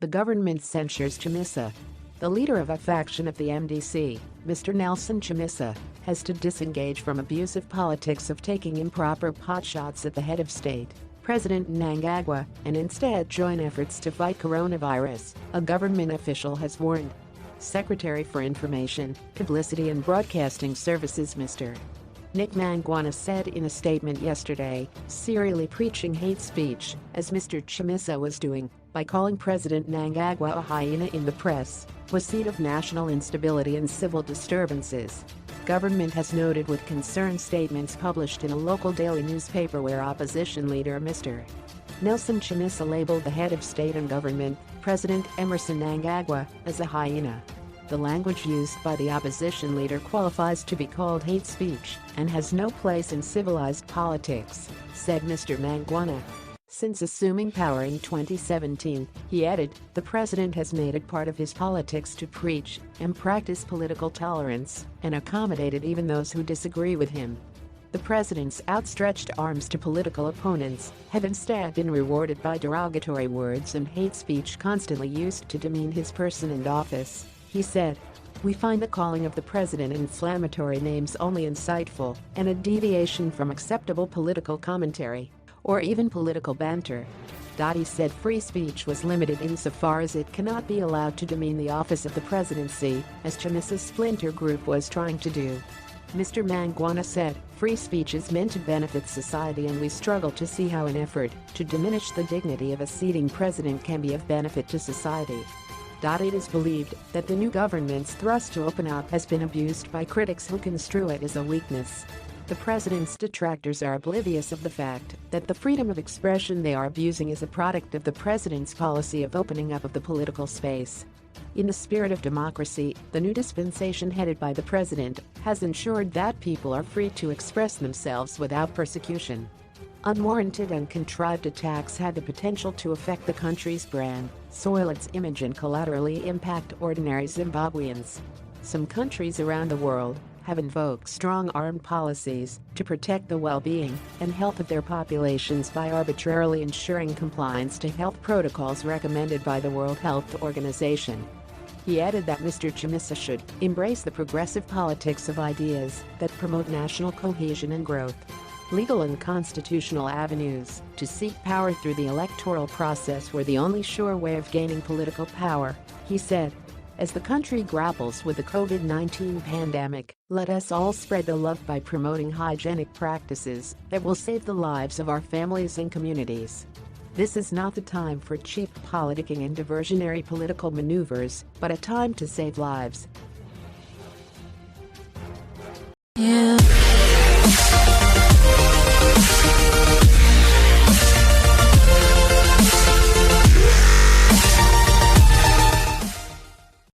The government censures Chamisa. The leader of a faction of the MDC, Mr. Nelson Chamisa, has to disengage from abusive politics of taking improper potshots at the head of state, President Mnangagwa, and instead join efforts to fight coronavirus, a government official has warned. Secretary for Information, Publicity and Broadcasting Services Mr. Mangwana said in a statement yesterday, serially preaching hate speech, as Mr. Chamisa was doing, by calling President Mnangagwa a hyena in the press, was seed of national instability and civil disturbances. Government has noted with concern statements published in a local daily newspaper where opposition leader Mr. Nelson Chamisa labeled the head of state and government, President Emmerson Mnangagwa, as a hyena. The language used by the opposition leader qualifies to be called hate speech and has no place in civilized politics, said Mr. Mangwana. Since assuming power in 2017, he added, the president has made it part of his politics to preach and practice political tolerance and accommodated even those who disagree with him. The president's outstretched arms to political opponents have instead been rewarded by derogatory words and hate speech constantly used to demean his person and office, he said. We find the calling of the president inflammatory names only insightful and a deviation from acceptable political commentary, or even political banter. He said free speech was limited insofar as it cannot be allowed to demean the office of the presidency, as Chamisa's splinter group was trying to do. Mr. Mangwana said, free speech is meant to benefit society and we struggle to see how an effort to diminish the dignity of a sitting president can be of benefit to society. It is believed that the new government's thrust to open up has been abused by critics who construe it as a weakness. The president's detractors are oblivious of the fact that the freedom of expression they are abusing is a product of the president's policy of opening up of the political space. In the spirit of democracy, the new dispensation headed by the president has ensured that people are free to express themselves without persecution. Unwarranted and contrived attacks had the potential to affect the country's brand, soil its image and collaterally impact ordinary Zimbabweans. Some countries around the world have invoked strong armed policies to protect the well-being and health of their populations by arbitrarily ensuring compliance to health protocols recommended by the World Health Organization. He added that Mr. Chamisa should embrace the progressive politics of ideas that promote national cohesion and growth. Legal and constitutional avenues to seek power through the electoral process were the only sure way of gaining political power, he said. As the country grapples with the COVID-19 pandemic, let us all spread the love by promoting hygienic practices that will save the lives of our families and communities. This is not the time for cheap politicking and diversionary political maneuvers, but a time to save lives. Yeah.